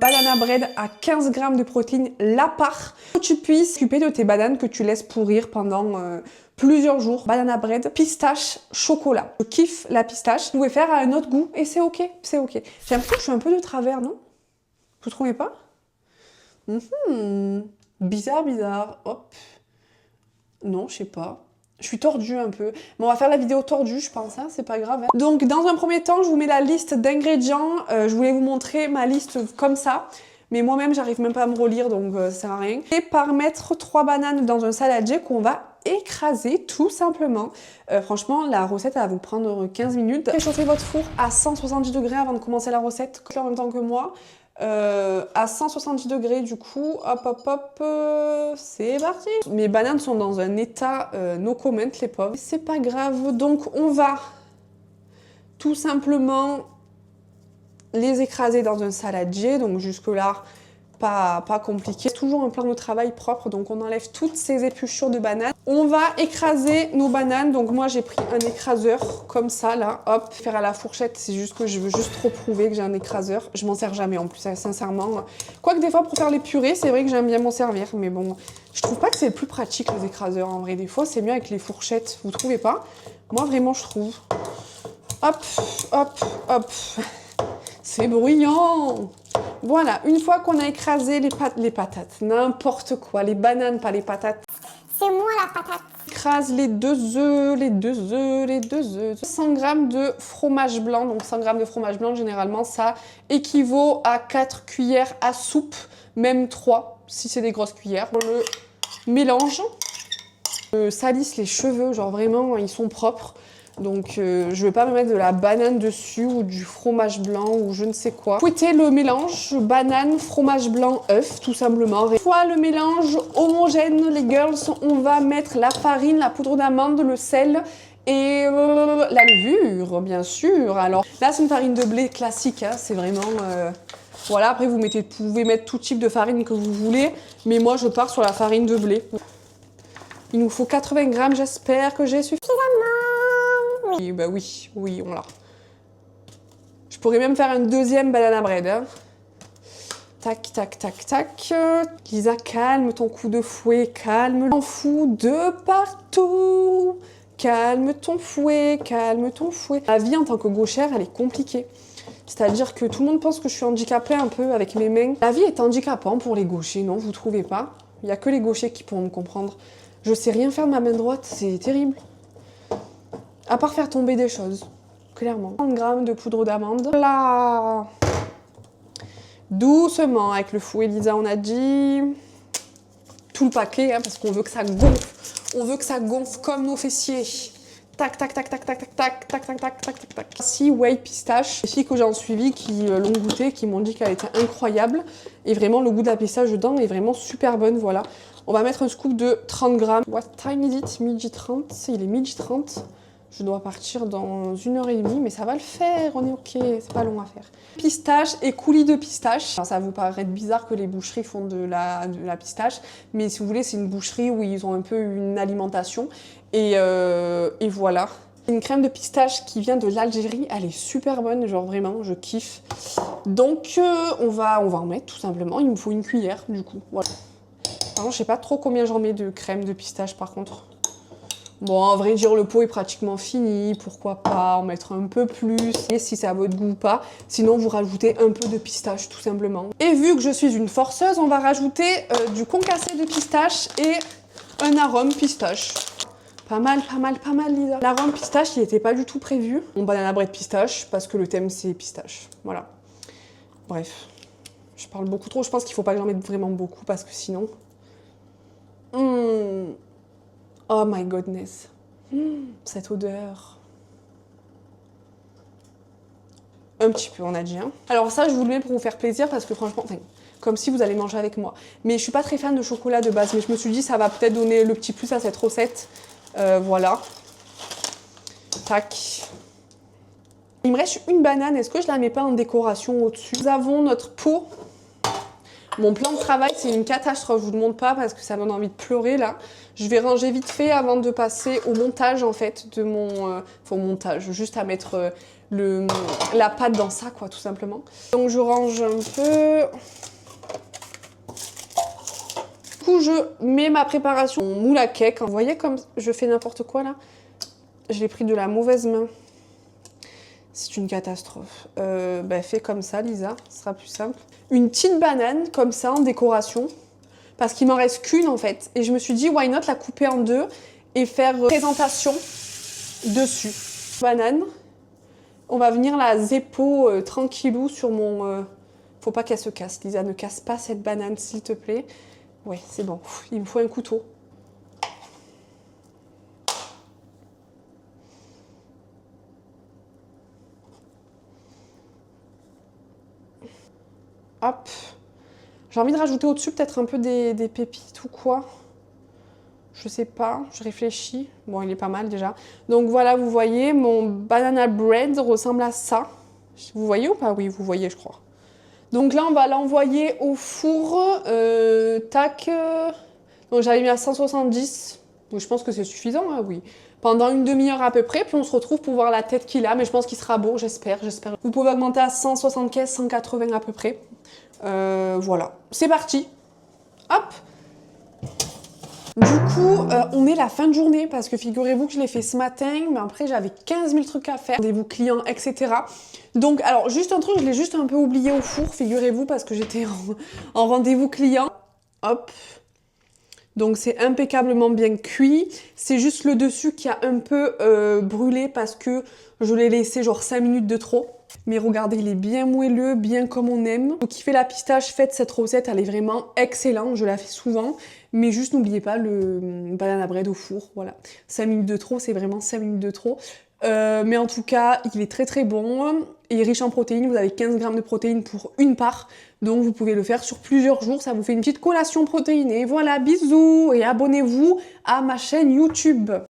Banana bread à 15 grammes de protéines la part. Que tu puisses t'occuper de tes bananes que tu laisses pourrir pendant plusieurs jours. Banana bread, pistache, chocolat. Je kiffe la pistache. Vous pouvez faire à un autre goût et c'est ok, c'est ok. J'ai l'impression que je suis un peu de travers, non? Vous trouvez pas? Bizarre, bizarre. Hop. Non, je sais pas. Je suis tordue un peu. Mais on va faire la vidéo tordue, je pense, hein, c'est pas grave. Hein. Donc, dans un premier temps, je vous mets la liste d'ingrédients. Je voulais vous montrer ma liste comme ça. Mais moi-même, j'arrive même pas à me relire, donc ça sert à rien. Et par mettre 3 bananes dans un saladier qu'on va écraser, tout simplement. Franchement, la recette, elle va vous prendre 15 minutes. Réchauffez votre four à 170 degrés avant de commencer la recette, en même temps que moi. À 170 degrés du coup, hop hop hop, c'est parti. Mes bananes sont dans un état no comment les pauvres, c'est pas grave, donc on va tout simplement les écraser dans un saladier, donc jusque là pas compliqué. C'est toujours un plan de travail propre, donc on enlève toutes ces épluchures de bananes. On va écraser nos bananes, donc moi j'ai pris un écraseur comme ça là, hop, faire à la fourchette, c'est juste que je veux juste trop prouver que j'ai un écraseur. Je m'en sers jamais en plus, sincèrement. Quoique des fois pour faire les purées, c'est vrai que j'aime bien m'en servir, mais bon, je trouve pas que c'est le plus pratique les écraseurs en vrai. Des fois c'est mieux avec les fourchettes, vous trouvez pas? Moi vraiment je trouve. Hop, hop, hop. C'est bruyant! Voilà, une fois qu'on a écrasé les patates, n'importe quoi, les bananes, pas les patates. C'est moi la patate. Écrase les 2 œufs, les 2 œufs, les 2 œufs. 100 g de fromage blanc, donc 100 g de fromage blanc, généralement, ça équivaut à 4 cuillères à soupe, même 3, si c'est des grosses cuillères. On le mélange. Salisse les cheveux, genre vraiment, ils sont propres. Donc je vais pas me mettre de la banane dessus ou du fromage blanc ou je ne sais quoi. Fouettez le mélange banane, fromage blanc, œuf tout simplement. Une fois le mélange homogène les girls, on va mettre la farine, la poudre d'amande, le sel et la levure bien sûr. Alors là c'est une farine de blé classique, hein, c'est vraiment... Voilà, après vous pouvez mettre tout type de farine que vous voulez, mais moi je pars sur la farine de blé. Il nous faut 80 g, j'espère que j'ai suffisamment. Oui, bah oui, on l'a. Je pourrais même faire un deuxième banana bread. Hein. Tac, tac, tac, tac. Lisa, calme ton coup de fouet, calme. T'en fous de partout. Calme ton fouet, calme ton fouet. La vie en tant que gauchère, elle est compliquée. C'est-à-dire que tout le monde pense que je suis handicapée un peu avec mes mains. La vie est handicapante pour les gauchers, non? Vous trouvez pas? Il n'y a que les gauchers qui pourront me comprendre. Je sais rien faire de ma main droite, c'est terrible. À part faire tomber des choses, clairement. 30 g de poudre d'amande. Là. Doucement, avec le fouet, Lisa, on a dit. Tout le paquet, hein, parce qu'on veut que ça gonfle. On veut que ça gonfle comme nos fessiers. Tac, tac, tac, tac, tac, tac, tac, tac, tac, tac, tac, tac, tac. Si, Whey pistache. Les filles que j'ai en suivi qui l'ont goûté, qui m'ont dit qu'elle était incroyable. Et vraiment, le goût de la pistache dedans est vraiment super bonne, voilà. On va mettre un scoop de 30 g. What time is it? Midi 30. Il est midi 30. Je dois partir dans 1h30, mais ça va le faire, on est ok, c'est pas long à faire. Pistache et coulis de pistache. Ça va vous paraître bizarre que les boucheries font de la pistache, mais si vous voulez, c'est une boucherie où ils ont un peu une alimentation. Et voilà. Une crème de pistache qui vient de l'Algérie, elle est super bonne, genre vraiment, je kiffe. Donc on va en mettre tout simplement, il me faut une cuillère du coup, voilà. Par contre, je sais pas trop combien j'en mets de crème de pistache par contre. Bon, en vrai dire, le pot est pratiquement fini, pourquoi pas en mettre un peu plus, et si c'est à votre goût ou pas. Sinon, vous rajoutez un peu de pistache, tout simplement. Et vu que je suis une forceuse, on va rajouter du concassé de pistache et un arôme pistache. Pas mal, pas mal, pas mal, Lisa. L'arôme pistache, il n'était pas du tout prévu. Mon banana bread pistache, parce que le thème, c'est pistache. Voilà. Bref. Je parle beaucoup trop, je pense qu'il faut pas que j'en mette vraiment beaucoup, parce que sinon... Oh my goodness. Cette odeur. Un petit peu, on a dit. Hein. Alors ça, je vous le mets pour vous faire plaisir parce que franchement, enfin, comme si vous allez manger avec moi. Mais je suis pas très fan de chocolat de base, mais je me suis dit ça va peut-être donner le petit plus à cette recette. Voilà. Tac. Il me reste une banane. Est-ce que je la mets pas en décoration au-dessus? Nous avons notre pot. Mon plan de travail, c'est une catastrophe, je vous le montre pas parce que ça me donne envie de pleurer là. Je vais ranger vite fait avant de passer au montage en fait de mon... enfin au montage, juste à mettre la pâte dans ça, quoi, tout simplement. Donc je range un peu. Du coup, je mets ma préparation mon moule à cake. Vous voyez comme je fais n'importe quoi là? Je l'ai pris de la mauvaise main. C'est une catastrophe. Fais comme ça, Lisa, ce sera plus simple. Une petite banane, comme ça, en décoration. Parce qu'il m'en reste qu'une, en fait. Et je me suis dit, why not la couper en deux et faire présentation dessus. Banane. On va venir la zépo tranquillou sur mon... Faut pas qu'elle se casse, Lisa, ne casse pas cette banane, s'il te plaît. Ouais, c'est bon. Il me faut un couteau. Hop. J'ai envie de rajouter au-dessus peut-être un peu des pépites ou quoi. Je sais pas, je réfléchis. Bon, il est pas mal déjà. Donc voilà, vous voyez, mon banana bread ressemble à ça. Vous voyez ou pas? Oui, vous voyez, je crois. Donc là, on va l'envoyer au four. Tac. Donc j'avais mis à 170. Donc je pense que c'est suffisant, hein, oui. Pendant une demi-heure à peu près, puis on se retrouve pour voir la tête qu'il a. Mais je pense qu'il sera beau, j'espère. Vous pouvez augmenter à 175, 180 à peu près. Voilà, c'est parti. Hop. Du coup, on est la fin de journée parce que figurez-vous que je l'ai fait ce matin, mais après j'avais 15 000 trucs à faire, rendez-vous clients, etc. Donc, alors, juste un truc, je l'ai juste un peu oublié au four, figurez-vous, parce que j'étais en rendez-vous client. Hop. Donc, c'est impeccablement bien cuit. C'est juste le dessus qui a un peu brûlé parce que je l'ai laissé genre 5 minutes de trop. Mais regardez, il est bien moelleux, bien comme on aime. Vous kiffez la pistache, faites cette recette, elle est vraiment excellente, je la fais souvent. Mais juste n'oubliez pas le banana bread au four, voilà. 5 minutes de trop, c'est vraiment 5 minutes de trop. Mais en tout cas, il est très très bon. Il est riche en protéines, vous avez 15 grammes de protéines pour une part. Donc vous pouvez le faire sur plusieurs jours, ça vous fait une petite collation protéinée. Voilà, bisous et abonnez-vous à ma chaîne YouTube.